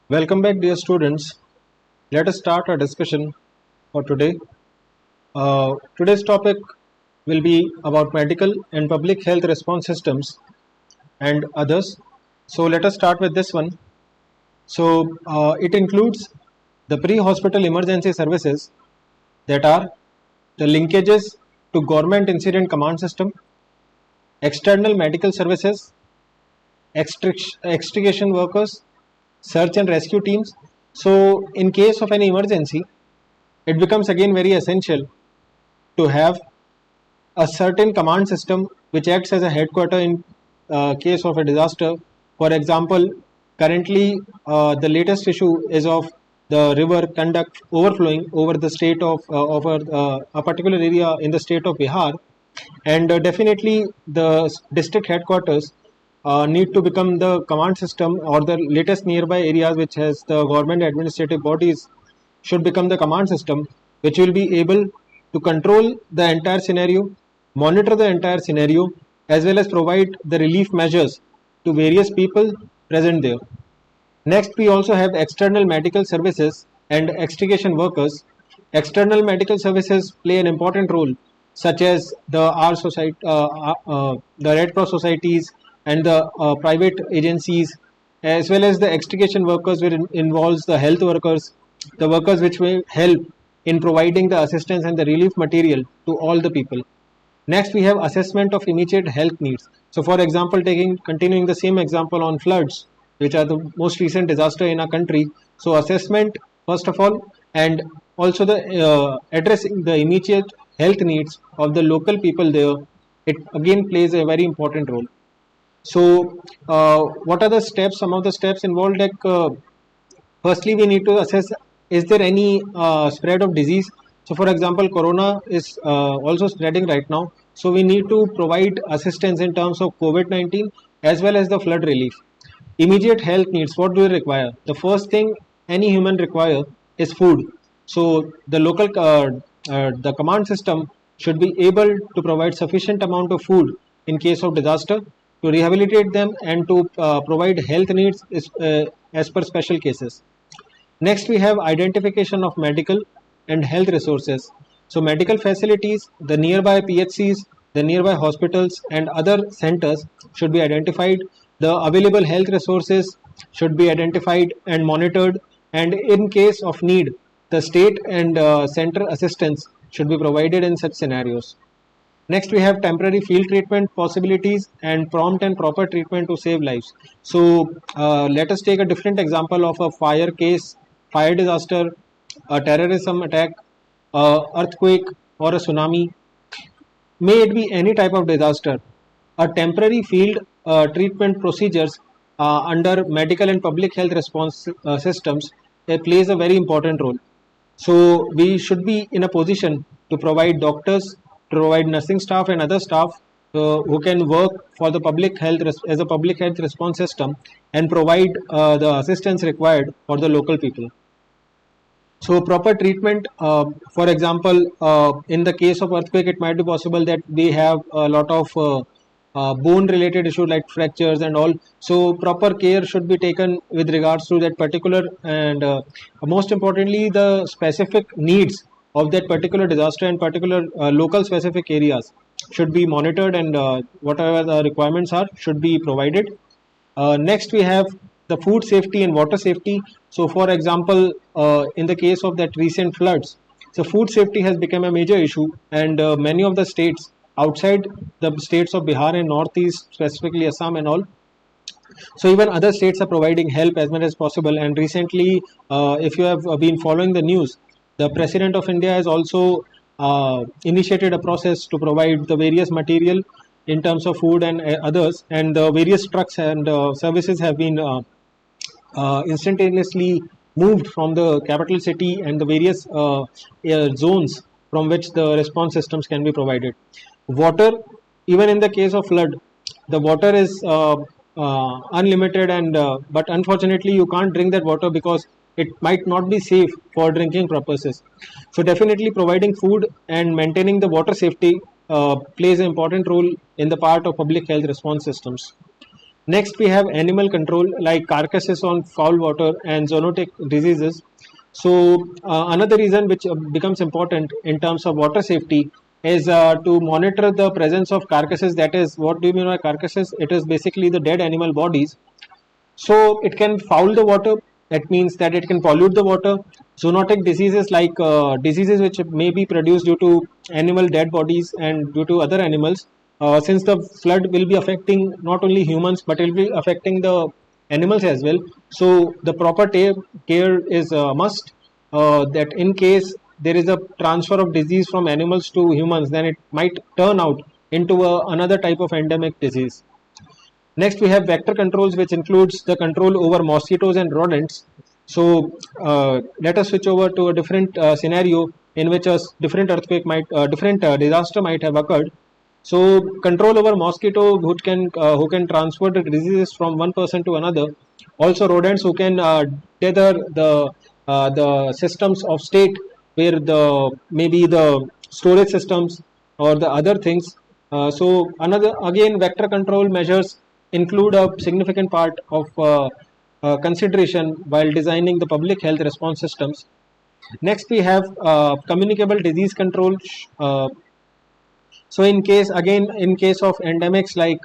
Welcome back, dear students. Let us start our discussion for today. Today's topic will be about medical and public health response systems and others. So, let us start with this one. It includes the pre hospital emergency services that are the linkages to government incident command system, external medical services, extrication workers, search and rescue teams. So, in case of any emergency, it becomes again very essential to have a certain command system which acts as a headquarter in case of a disaster. For example, currently the latest issue is of the river conduct overflowing over the state of over a particular area in the state of Bihar, and definitely the district headquarters need to become the command system, or the latest nearby areas which has the government administrative bodies should become the command system which will be able to control the entire scenario, monitor the entire scenario, as well as provide the relief measures to various people present there. Next, we also have external medical services and extrication workers. External medical services play an important role, such as the Red Cross societies and the private agencies, as well as the extrication workers, which involves the health workers, the workers which will help in providing the assistance and the relief material to all the people. Next, we have assessment of immediate health needs. So, for example, continuing the same example on floods, which are the most recent disaster in our country. So, assessment first of all, and also the addressing the immediate health needs of the local people there. It again plays a very important role. So, what are the steps? Some of the steps involved, like firstly, we need to assess, is there any spread of disease. So, for example, corona is also spreading right now. So, we need to provide assistance in terms of COVID-19 as well as the flood relief. Immediate health needs, what do we require? The first thing any human require is food. So, the command system should be able to provide sufficient amount of food in case of disaster, to rehabilitate them, and to provide health needs as per special cases. Next, we have identification of medical and health resources. So, medical facilities, the nearby PHCs, the nearby hospitals, and other centers should be identified. The available health resources should be identified and monitored, and in case of need, the state and center assistance should be provided in such scenarios. Next, we have temporary field treatment possibilities and prompt and proper treatment to save lives. So, let us take a different example of a fire case, fire disaster, a terrorism attack, earthquake, or a tsunami. May it be any type of disaster. A temporary field treatment procedures under medical and public health response systems plays a very important role. So, we should be in a position to provide doctors, to provide nursing staff and other staff who can work for the public health as a public health response system, and provide the assistance required for the local people. So, proper treatment, for example, in the case of earthquake, it might be possible that we have a lot of bone related issues like fractures and all. So, proper care should be taken with regards to that particular, and most importantly, the specific needs of that particular disaster and particular local specific areas should be monitored, and whatever the requirements are should be provided. Next, we have the food safety and water safety. So, for example, in the case of that recent floods, so food safety has become a major issue, and many of the states outside the states of Bihar and Northeast, specifically Assam and all. So, even other states are providing help as much as possible. And recently, if you have been following the news, the President of India has also initiated a process to provide the various material in terms of food and others, and the various trucks and services have been instantaneously moved from the capital city and the various zones from which the response systems can be provided. Water, even in the case of flood, the water is unlimited, and but unfortunately you can't drink that water because it might not be safe for drinking purposes. So, definitely providing food and maintaining the water safety plays an important role in the part of public health response systems. Next, we have animal control like carcasses on foul water and zoonotic diseases. So, another reason which becomes important in terms of water safety is to monitor the presence of carcasses. That is, what do you mean by carcasses? It is basically the dead animal bodies. So it can foul the water. That means that it can pollute the water. Zoonotic diseases like diseases which may be produced due to animal dead bodies and due to other animals. Since the flood will be affecting not only humans but it will be affecting the animals as well. So the proper care is a must. That in case there is a transfer of disease from animals to humans, then it might turn out into another type of endemic disease. Next, we have vector controls, which includes the control over mosquitoes and rodents. So, let us switch over to a different scenario in which a different different disaster might have occurred. So, control over mosquito who can transfer the diseases from one person to another. Also, rodents who can tether the systems of state where the maybe the storage systems or the other things. So another again vector control measures include a significant part of consideration while designing the public health response systems. Next, we have communicable disease control. Uh, so, in case of endemics like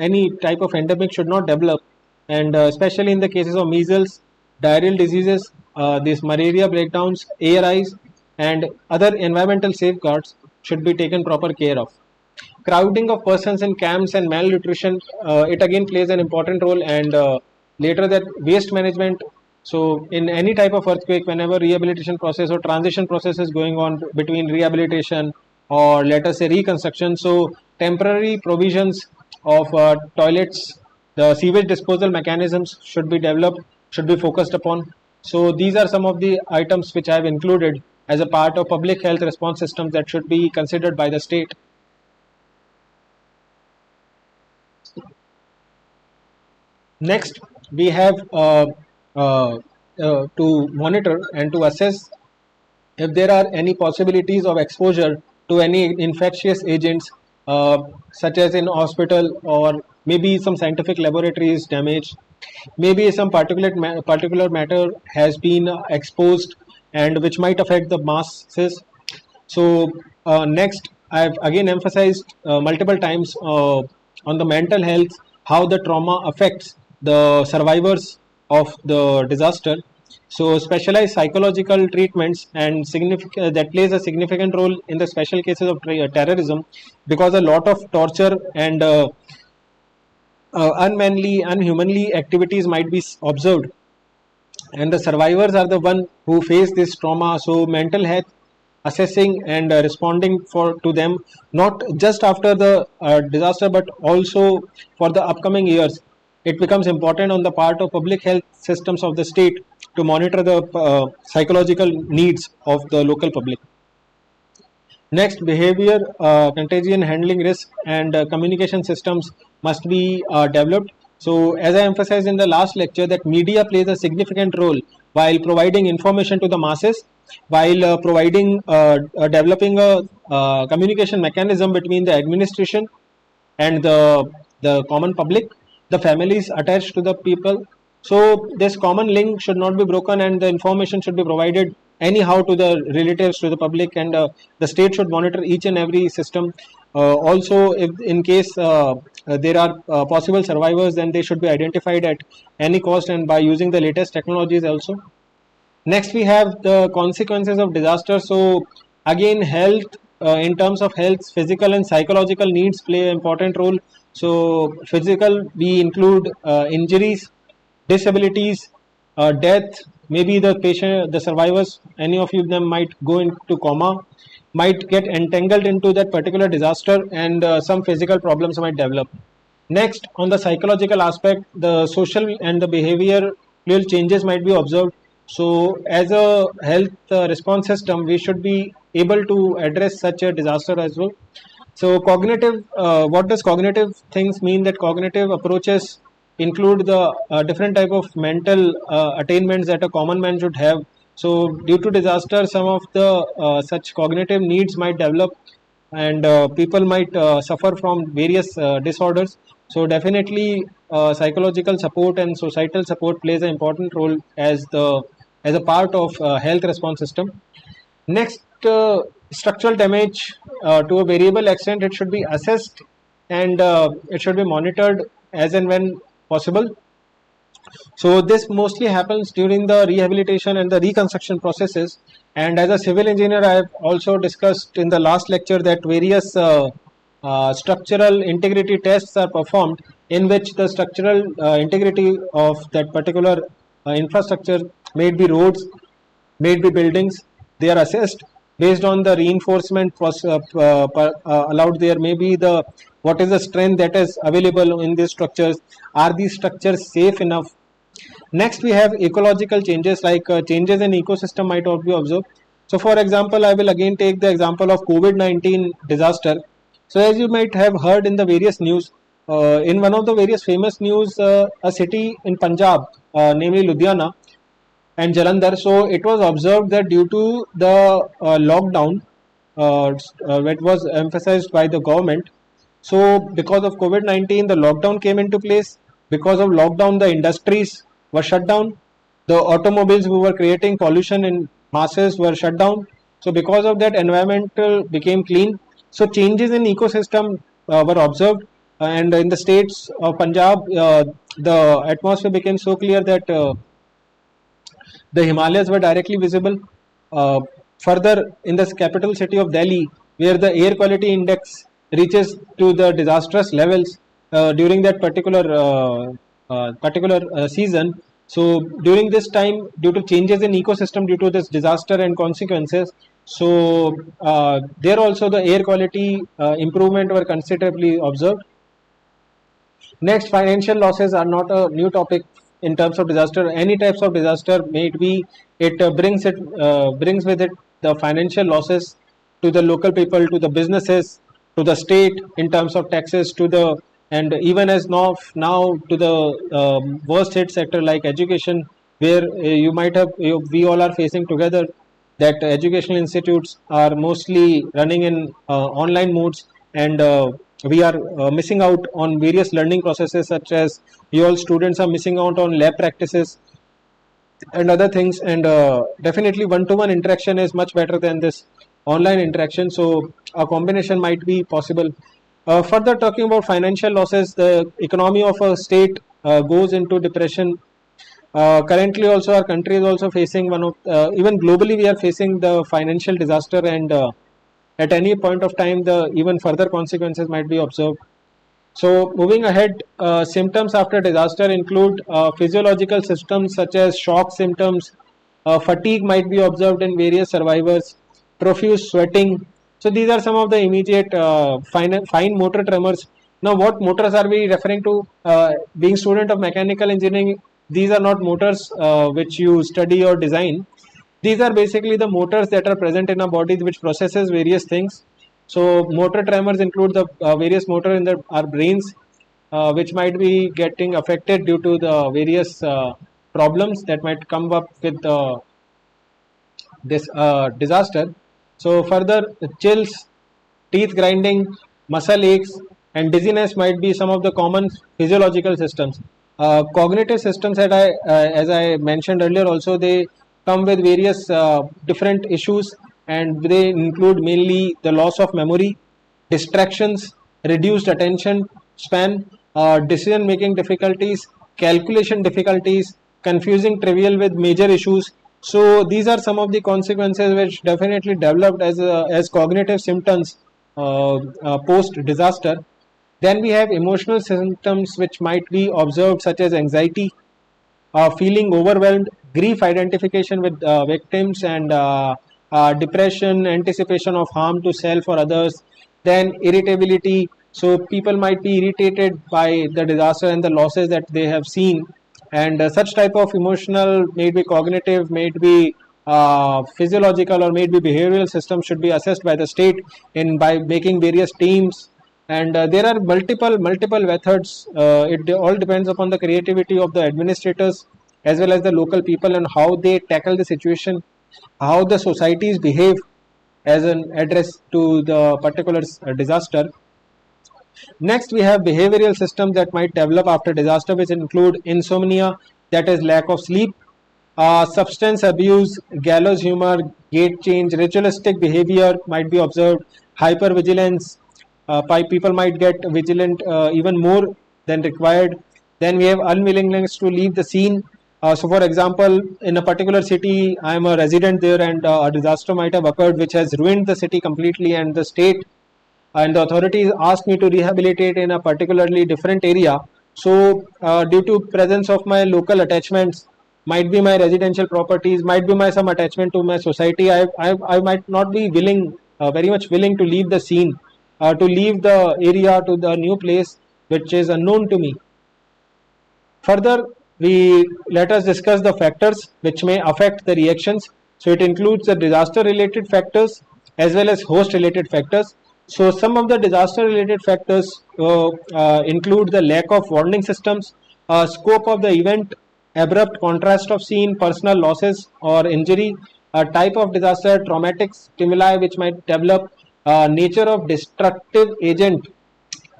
any type of endemic should not develop, and especially in the cases of measles, diarrheal diseases, these malaria breakdowns, ARIs, and other environmental safeguards should be taken proper care of. Crowding of persons in camps and malnutrition, it again plays an important role, and later that waste management. So in any type of earthquake, whenever rehabilitation process or transition process is going on between rehabilitation or let us say reconstruction, so temporary provisions of toilets, the sewage disposal mechanisms should be developed, should be focused upon. So these are some of the items which I have included as a part of public health response systems that should be considered by the state. Next, we have to monitor and to assess if there are any possibilities of exposure to any infectious agents, such as in hospital or maybe some scientific laboratory is damaged, maybe some particular matter has been exposed and which might affect the masses. So next, I've again emphasized multiple times on the mental health, how the trauma affects the survivors of the disaster. So specialized psychological treatments and significant that plays a significant role in the special cases of terrorism, because a lot of torture and unmanly, unhumanly activities might be observed, and the survivors are the one who face this trauma. So mental health assessing and responding for to them, not just after the disaster but also for the upcoming years, it becomes important on the part of public health systems of the state to monitor the psychological needs of the local public. Next, behavior, contagion handling risk, and communication systems must be developed. So, as I emphasized in the last lecture, that media plays a significant role while providing information to the masses, while developing a communication mechanism between the administration and the common public, the families attached to the people. So this common link should not be broken, and the information should be provided anyhow to the relatives, to the public, and the state should monitor each and every system. Also, if in case there are possible survivors, then they should be identified at any cost and by using the latest technologies also. Next, we have the consequences of disaster. So again, health, in terms of health, physical and psychological needs play an important role. So physical, we include injuries, disabilities, death. Maybe the patient, the survivors, any of them might go into coma, might get entangled into that particular disaster, and some physical problems might develop. Next, on the psychological aspect, the social and the behavioral changes might be observed. So, as a health response system, we should be able to address such a disaster as well. So, cognitive, what does cognitive things mean? That cognitive approaches include the different type of mental attainments that a common man should have. So, due to disaster, some of the such cognitive needs might develop, and people might suffer from various disorders. So definitely psychological support and societal support plays an important role as a part of health response system. Next, structural damage to a variable extent, it should be assessed and it should be monitored as and when possible. So this mostly happens during the rehabilitation and the reconstruction processes. And as a civil engineer, I have also discussed in the last lecture that various structural integrity tests are performed in which the structural integrity of that particular infrastructure, may it be roads, may it be buildings, they are assessed based on the reinforcement allowed there, may be the what is the strength that is available in these structures, are these structures safe enough. Next, we have ecological changes, like changes in ecosystem might also be observed. So, for example, I will again take the example of COVID-19 disaster. So, as you might have heard in the various news, in one of the various famous news, a city in Punjab, namely Ludhiana and Jalandhar. So, it was observed that due to the lockdown, it was emphasized by the government. So, because of COVID-19, the lockdown came into place. Because of lockdown, the industries were shut down. The automobiles who were creating pollution in masses were shut down. So, because of that, environmental became clean. So, changes in ecosystem were observed, and in the states of Punjab, the atmosphere became so clear that the Himalayas were directly visible. Uh, Further, in the capital city of Delhi, where the air quality index reaches to the disastrous levels during that particular season. So during this time, due to changes in ecosystem, due to this disaster and consequences, so there also the air quality improvement were considerably observed. Next, financial losses are not a new topic in terms of disaster. Any types of disaster, may it be, it brings with it the financial losses to the local people, to the businesses, to the state in terms of taxes, to the and even as now to the worst hit sector like education, where you might have we all are facing together that educational institutes are mostly running in online modes, and we are missing out on various learning processes, such as you all students are missing out on lab practices and other things, and definitely one-to-one interaction is much better than this online interaction, so a combination might be possible. Further, talking about financial losses, the economy of a state goes into depression. Currently also our country is also facing one of even globally we are facing the financial disaster, and at any point of time the even further consequences might be observed. So moving ahead, symptoms after disaster include physiological symptoms such as shock symptoms, fatigue might be observed in various survivors, profuse sweating. So these are some of the immediate fine motor tremors. Now, what motors are we referring to? Being student of mechanical engineering, these are not motors which you study or design. These are basically the motors that are present in our bodies which processes various things. So motor tremors include the various motor in our brains which might be getting affected due to the various problems that might come up with this disaster. So further, chills, teeth grinding, muscle aches, and dizziness might be some of the common physiological systems. Cognitive systems that as I mentioned earlier, also they come with various different issues, and they include mainly the loss of memory, distractions, reduced attention span, decision making difficulties, calculation difficulties, confusing trivial with major issues. So these are some of the consequences which definitely developed as cognitive symptoms post disaster. Then we have emotional symptoms which might be observed, such as anxiety, feeling overwhelmed, grief identification with victims, and depression, anticipation of harm to self or others. Then irritability. So people might be irritated by the disaster and the losses that they have seen, and such type of emotional, may it be cognitive, may it be physiological, or may it be behavioral system should be assessed by the state in by making various teams, and there are multiple methods. It all depends upon the creativity of the administrators as well as the local people and how they tackle the situation, how the societies behave as an address to the particular disaster. Next, we have behavioral systems that might develop after disaster, which include insomnia, that is lack of sleep, substance abuse, gallows humor, gate change, ritualistic behavior might be observed, hypervigilance, people might get vigilant even more than required. Then we have unwillingness to leave the scene. So, for example, in a particular city, I am a resident there, and a disaster might have occurred which has ruined the city completely, and the state and the authorities asked me to rehabilitate in a particularly different area. So, due to presence of my local attachments, might be my residential properties, might be my some attachment to my society, I might not be willing, very much willing to leave the scene, to leave the area to the new place which is unknown to me. Further, we let us discuss the factors which may affect the reactions. So it includes the disaster related factors as well as host related factors. So some of the disaster related factors include the lack of warning systems, scope of the event, abrupt contrast of scene, personal losses or injury, type of disaster, traumatic stimuli which might develop, nature of destructive agent,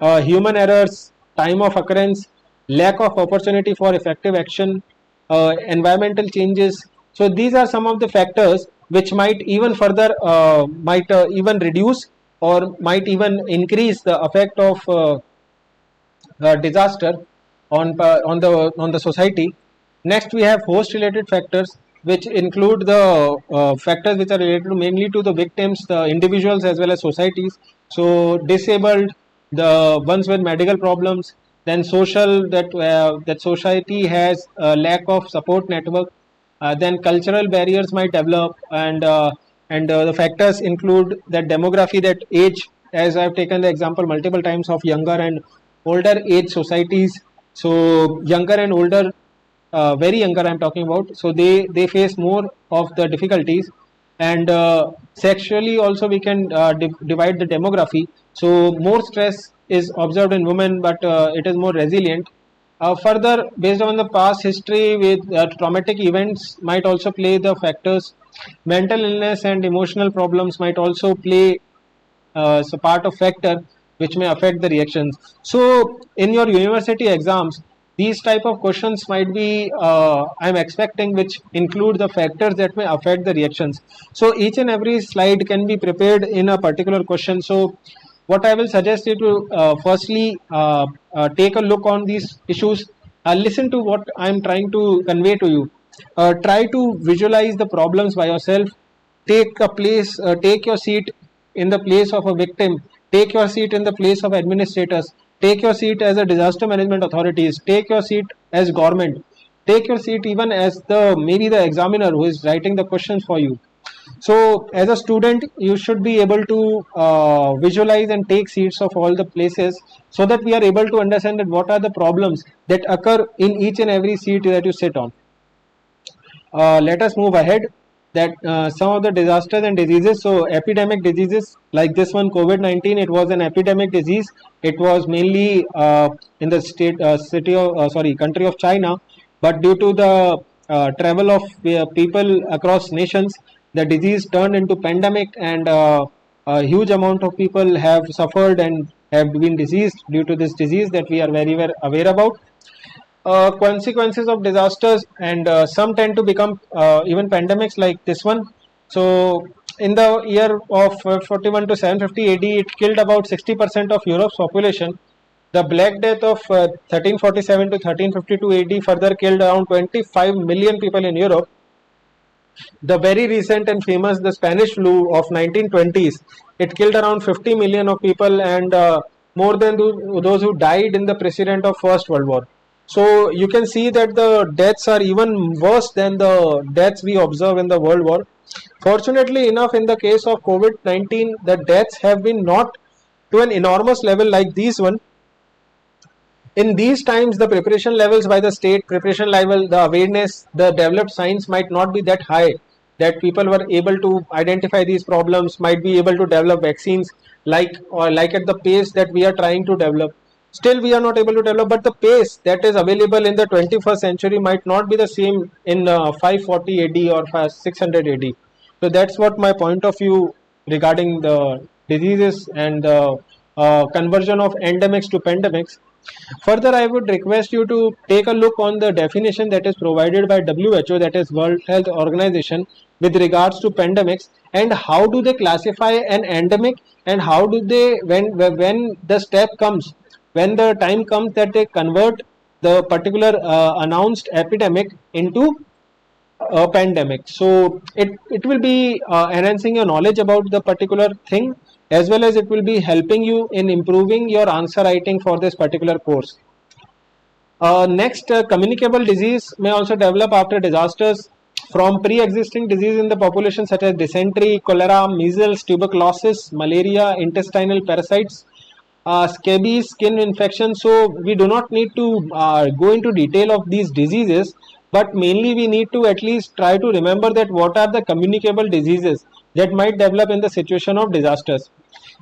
human errors, time of occurrence, lack of opportunity for effective action, environmental changes. So these are some of the factors which might even further might even reduce or might even increase the effect of disaster on the society. Next, we have host related factors, which include the factors which are related mainly to the victims, the individuals as well as societies. So disabled, the ones with medical problems, then social, that society has a lack of support network, then cultural barriers might develop, and the factors include that demography, that age, as I've taken the example multiple times of younger and older age societies. So younger and older, very younger I'm talking about, so they face more of the difficulties. And sexually also we can divide the demography. So more stress is observed in women, but it is more resilient. Further, based on the past history with traumatic events might also play the factors. Mental illness and emotional problems might also play so part of factor which may affect the reactions. So in your university exams, these type of questions might be I'm expecting, which include the factors that may affect the reactions. So each and every slide can be prepared in a particular question. So what I will suggest you to firstly take a look on these issues, listen to what I'm trying to convey to you, try to visualize the problems by yourself, take your seat in the place of a victim, take your seat in the place of administrators, take your seat as a disaster management authorities, take your seat as government, take your seat even as the maybe the examiner who is writing the questions for you. So as a student, you should be able to visualize and take seats of all the places, so that we are able to understand that what are the problems that occur in each and every seat that you sit on. Let us move ahead. That some of the disasters and diseases. So epidemic diseases like this one, COVID-19, it was an epidemic disease. It was mainly in the country of China, but due to the travel of people across nations, the disease turned into pandemic, and a huge amount of people have suffered and have been diseased due to this disease that we are very well aware about. Consequences of disasters, and some tend to become even pandemics like this one. So in the year of 41 to 750 AD, it killed about 60% of Europe's population. The Black Death of 1347 to 1352 AD further killed around 25 million people in Europe. The very recent and famous the Spanish flu of 1920s, it killed around 50 million of people, and more than those who died in the precedent of First World War. So you can see that the deaths are even worse than the deaths we observe in the World War. Fortunately enough, in the case of COVID-19, the deaths have been not to an enormous level like these one. In these times, the preparation levels by the state, preparation level, the awareness, the developed science might not be that high, that people were able to identify these problems, might be able to develop vaccines like at the pace that we are trying to develop. Still we are not able to develop, but the pace that is available in the 21st century might not be the same in 540 AD or 600 AD. So that's what my point of view regarding the diseases and the conversion of endemics to pandemics. Further, I would request you to take a look on the definition that is provided by WHO, that is World Health Organization, with regards to pandemics, and how do they classify an endemic, and how do they, when the step comes, when the time comes that they convert the particular announced epidemic into a pandemic. So it will be enhancing your knowledge about the particular thing, as well as it will be helping you in improving your answer writing for this particular course. Next, communicable disease may also develop after disasters from pre-existing disease in the population, such as dysentery, cholera, measles, tuberculosis, malaria, intestinal parasites, scabies, skin infection. So we do not need to go into detail of these diseases, but mainly we need to at least try to remember that what are the communicable diseases that might develop in the situation of disasters.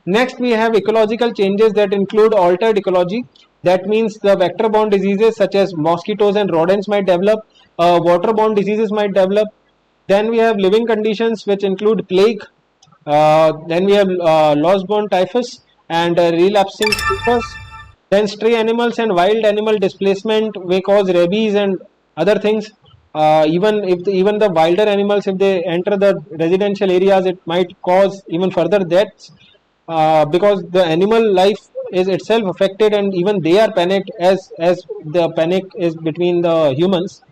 Next, we have ecological changes that include altered ecology. That means the vector-borne diseases such as mosquitoes and rodents might develop, water-borne diseases might develop. Then we have living conditions which include plague. Then we have loss-borne typhus and relapsing typhus. Then stray animals and wild animal displacement may cause rabies and other things. Even the wilder animals, if they enter the residential areas, it might cause even further deaths, because the animal life is itself affected, and even they are panicked as the panic is between the humans.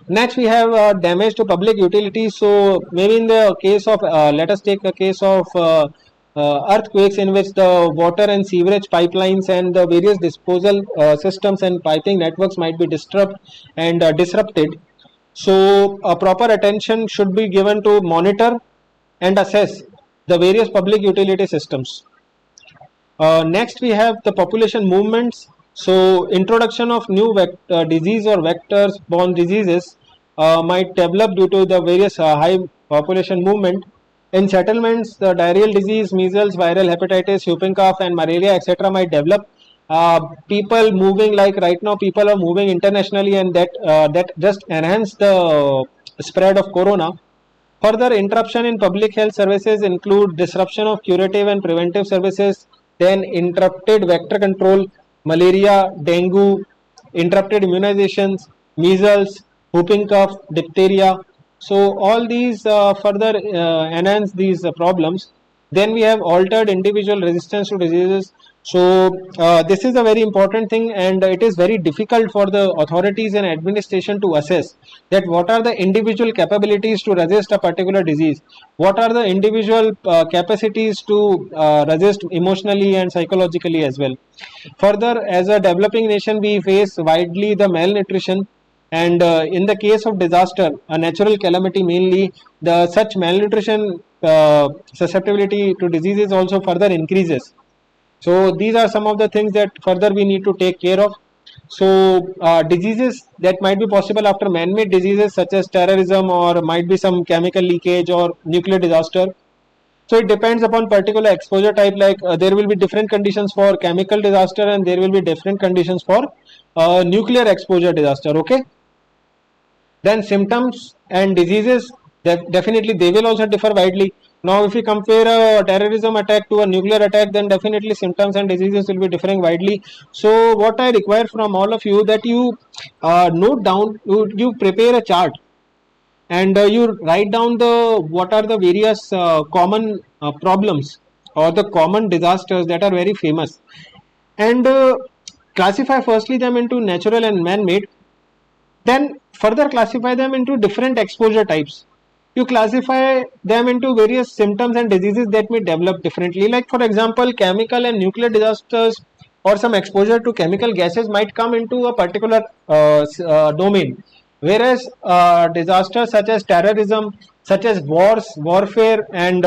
Next, we have damage to public utilities. So maybe in the case of, let us take a case of earthquakes, in which the water and sewerage pipelines and the various disposal systems and piping networks might be disrupted. So proper attention should be given to monitor and assess the various public utility systems. Next, we have the population movements. So introduction of new disease or vectors borne diseases might develop due to the various high population movement. In settlements, the diarrheal disease, measles, viral hepatitis, whooping cough and malaria, etc. might develop. People moving, like right now people are moving internationally, and that just enhance the spread of corona. Further, interruption in public health services include disruption of curative and preventive services, then interrupted vector control, malaria, dengue, interrupted immunizations, measles, whooping cough, diphtheria. So all these further enhance these problems. Then we have altered individual resistance to diseases. So this is a very important thing, and it is very difficult for the authorities and administration to assess that what are the individual capabilities to resist a particular disease, what are the individual capacities to resist emotionally and psychologically as well. Further, as a developing nation, we face widely the malnutrition, and in the case of disaster, a natural calamity mainly, the such malnutrition susceptibility to diseases also further increases. So these are some of the things that further we need to take care of. So diseases that might be possible after man-made diseases such as terrorism, or might be some chemical leakage or nuclear disaster. So it depends upon particular exposure type, like there will be different conditions for chemical disaster, and there will be different conditions for nuclear exposure disaster. Okay. Then symptoms and diseases, definitely they will also differ widely. Now if we compare a terrorism attack to a nuclear attack, then definitely symptoms and diseases will be differing widely. So what I require from all of you, that you note down, you prepare a chart, and you write down what are the various common problems or the common disasters that are very famous, and classify firstly them into natural and man-made. Then further classify them into different exposure types. You classify them into various symptoms and diseases that may develop differently. Like for example, chemical and nuclear disasters or some exposure to chemical gases might come into a particular domain, whereas disasters such as terrorism, such as wars, warfare, and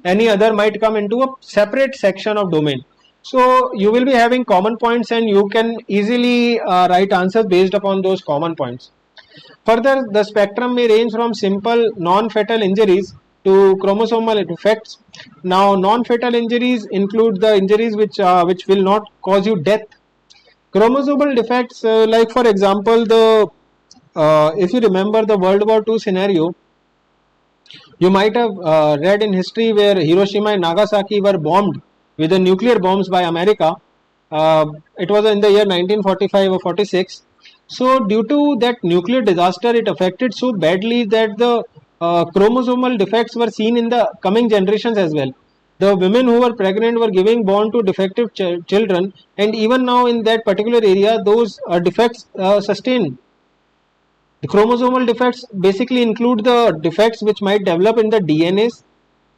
any other might come into a separate section of domain. So you will be having common points, and you can easily write answers based upon those common points. Further, the spectrum may range from simple non-fatal injuries to chromosomal defects. Now, non-fatal injuries include the injuries which will not cause you death. Chromosomal defects, like for example, if you remember the World War II scenario, you might have read in history where Hiroshima and Nagasaki were bombed with the nuclear bombs by America. It was in the year 1945 or 46. So due to that nuclear disaster, it affected so badly that the chromosomal defects were seen in the coming generations as well. The women who were pregnant were giving born to defective children, and even now in that particular area, those defects sustain. The chromosomal defects basically include the defects which might develop in the DNAs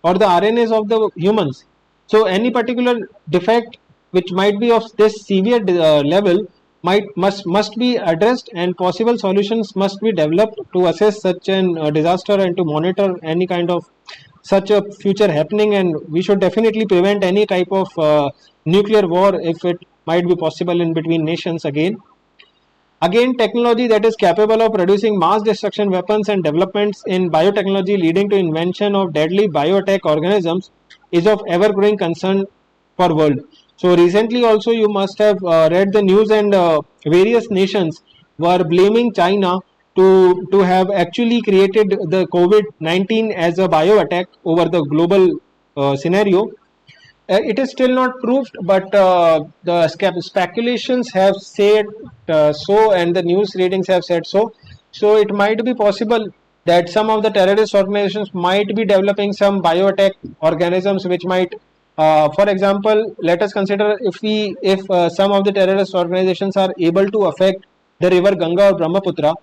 or the RNAs of the humans. So any particular defect which might be of this severe level must be addressed, and possible solutions must be developed to assess such an disaster and to monitor any kind of such a future happening. And we should definitely prevent any type of nuclear war if it might be possible in between nations again. Again, technology that is capable of producing mass destruction weapons and developments in biotechnology leading to invention of deadly bioattack organisms is of ever-growing concern for world. So recently also you must have read the news, and various nations were blaming China to have actually created the COVID-19 as a bioattack over the global scenario. It is still not proved, but the speculations have said so, and the news readings have said so. So it might be possible that some of the terrorist organizations might be developing some bioattack organisms which might, for example, let us consider if some of the terrorist organizations are able to affect the river Ganga or Brahmaputra.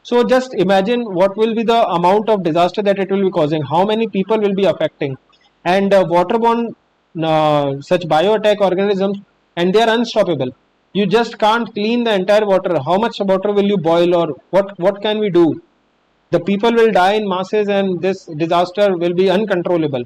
So just imagine what will be the amount of disaster that it will be causing, how many people will be affecting, and waterborne such bioattack organisms, and they are unstoppable. You just can't clean the entire water. How much water will you boil, or what can we do? The people will die in masses, and this disaster will be uncontrollable.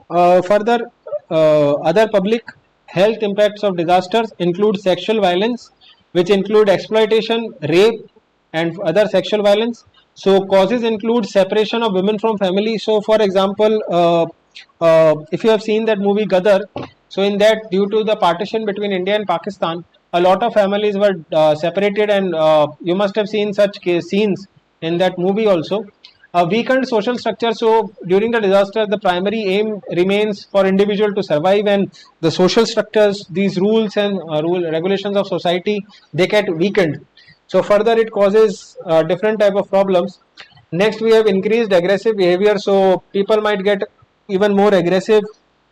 Further, other public health impacts of disasters include sexual violence, which include exploitation, rape, and other sexual violence. So causes include separation of women from family. So for example, if you have seen that movie Gadar, so in that, due to the partition between India and Pakistan, a lot of families were separated, and you must have seen such scenes in that movie also. A weakened social structure. So during the disaster, the primary aim remains for individual to survive, and the social structures, these rules and regulations of society, they get weakened. So further, it causes different type of problems. Next, we have increased aggressive behavior. So people might get even more aggressive,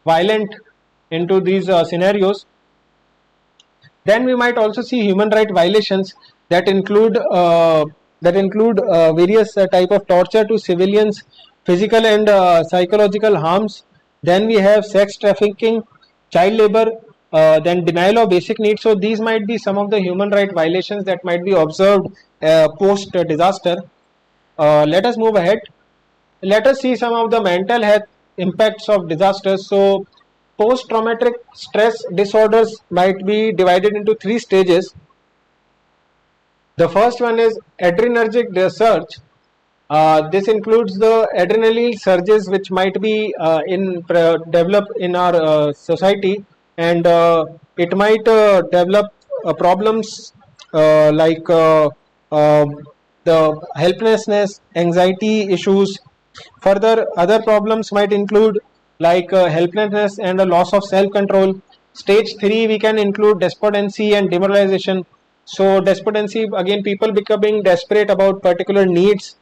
violent into these scenarios. Then we might also see human right violations that include various type of torture to civilians, physical and psychological harms. Then we have sex trafficking, child labor, then denial of basic needs. So these might be some of the human right violations that might be observed post disaster. Let us move ahead. Let us see some of the mental health impacts of disasters. So post-traumatic stress disorders might be divided into three stages. The first one is adrenergic surge. This includes the adrenaline surges which might be developed in our society, and it might develop problems like the helplessness, anxiety issues. Further, other problems might include like helplessness and a loss of self-control. Stage 3, we can include despondency and demoralization. So despondency, again, people becoming desperate about particular needs.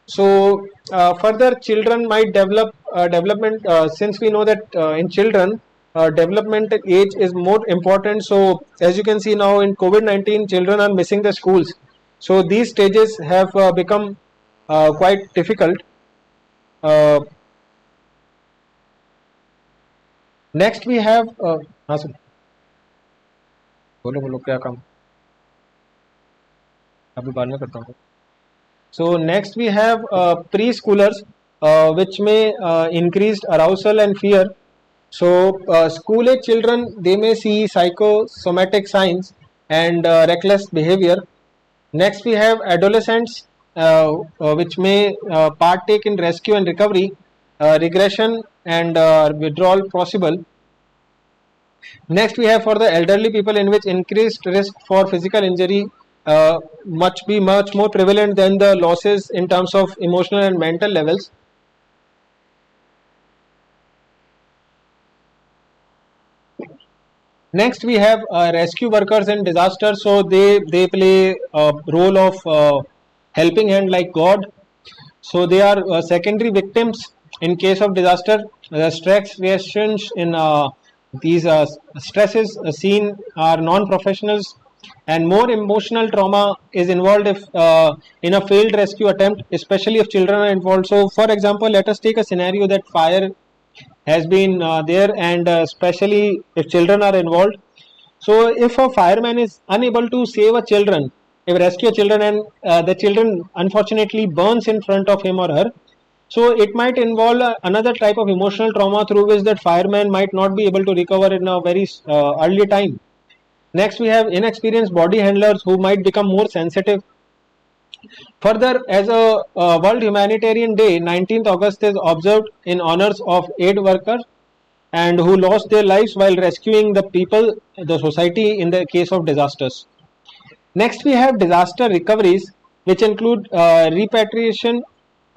So further, children might develop development, since we know that in children development age is more important. So as you can see now in COVID-19, children are missing the schools. So these stages have become quite difficult. Next we have हाँ sir बोलो बोलो क्या काम अभी बाद में करता हूँ. So next we have preschoolers, which may increased arousal and fear. So school age children, they may see psychosomatic signs and reckless behavior. Next we have adolescents, which may partake in rescue and recovery, regression and withdrawal possible. Next we have for the elderly people, in which increased risk for physical injury much more prevalent than the losses in terms of emotional and mental levels. Next, we have rescue workers in disasters. So they play a role of helping hand like God. So they are secondary victims in case of disaster. The stress reactions in these stresses seen are non-professionals, and more emotional trauma is involved if in a failed rescue attempt, especially if children are involved. So, for example, let us take a scenario that fire has been there, and especially if children are involved. So, if a fireman is unable to save a children, if rescue children, and the children unfortunately burns in front of him or her, so it might involve another type of emotional trauma through which that fireman might not be able to recover in a very early time. Next, we have inexperienced body handlers who might become more sensitive. Further, as a World Humanitarian Day, 19th August is observed in honors of aid workers and who lost their lives while rescuing the people, the society in the case of disasters. Next, we have disaster recoveries, which include repatriation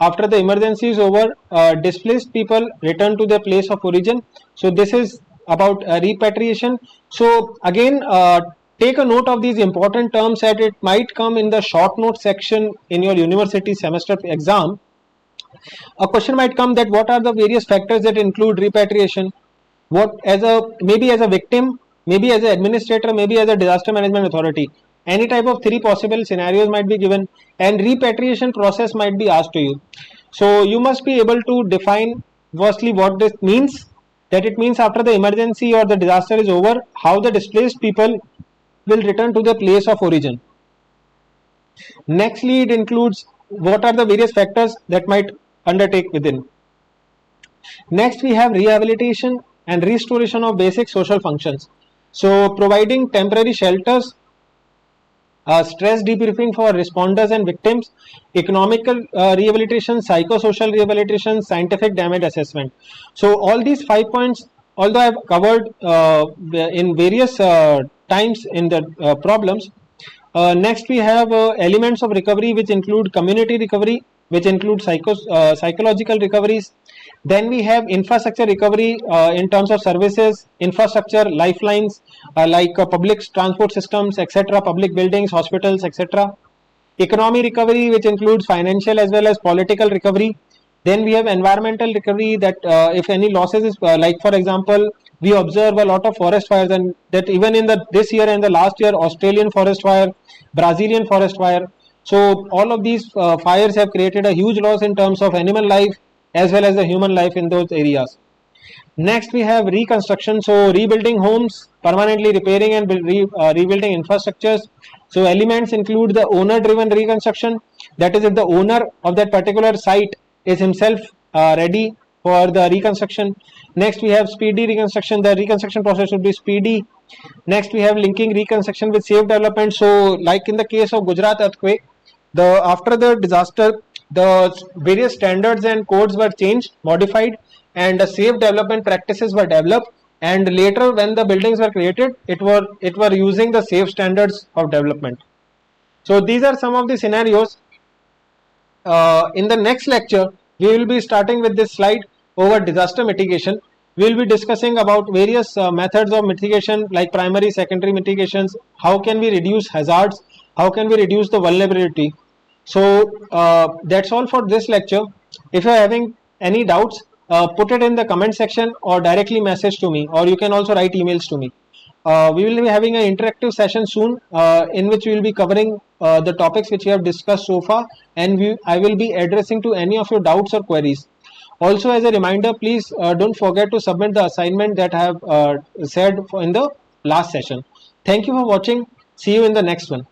after the emergency is over. Displaced people return to their place of origin. So this is about repatriation. So again, take a note of these important terms that it might come in the short note section in your university semester exam. A question might come that what are the various factors that include repatriation? What as a maybe as a victim, maybe as an administrator, maybe as a disaster management authority. Any type of three possible scenarios might be given, and repatriation process might be asked to you. So you must be able to define firstly what this means, that it means after the emergency or the disaster is over, how the displaced people will return to their place of origin. Nextly, it includes what are the various factors that might undertake within. Next, we have rehabilitation and restoration of basic social functions. So, providing temporary shelters, stress debriefing for responders and victims, economical rehabilitation, psychosocial rehabilitation, scientific damage assessment. So, all these 5 points, although I have covered in various times in the problems. Next, we have elements of recovery, which include community recovery, which include psychological recoveries. Then we have infrastructure recovery in terms of services, infrastructure, lifelines like public transport systems, etc., public buildings, hospitals, etc. Economy recovery, which includes financial as well as political recovery. Then we have environmental recovery, that if any losses is like for example, we observe a lot of forest fires, and that even in the this year and the last year, Australian forest fire, Brazilian forest fire. So all of these fires have created a huge loss in terms of animal life as well as the human life in those areas. Next, we have reconstruction. So rebuilding homes, permanently repairing and rebuilding infrastructures. So elements include the owner driven reconstruction, that is if the owner of that particular site is himself ready for the reconstruction. Next, we have speedy reconstruction. The reconstruction process should be speedy. Next, we have linking reconstruction with safe development. So like in the case of Gujarat earthquake, after the disaster, the various standards and codes were changed, modified, and safe development practices were developed, and later when the buildings were created, it were using the safe standards of development. So these are some of the scenarios. In the next lecture, we will be starting with this slide over disaster mitigation. We will be discussing about various methods of mitigation like primary, secondary mitigations. How can we reduce hazards? How can we reduce the vulnerability? So that's all for this lecture. If you are having any doubts, put it in the comment section or directly message to me, or you can also write emails to me. We will be having an interactive session soon in which we will be covering the topics which we have discussed so far, and I will be addressing to any of your doubts or queries. Also, as a reminder, please don't forget to submit the assignment that I have said in the last session. Thank you for watching. See you in the next one.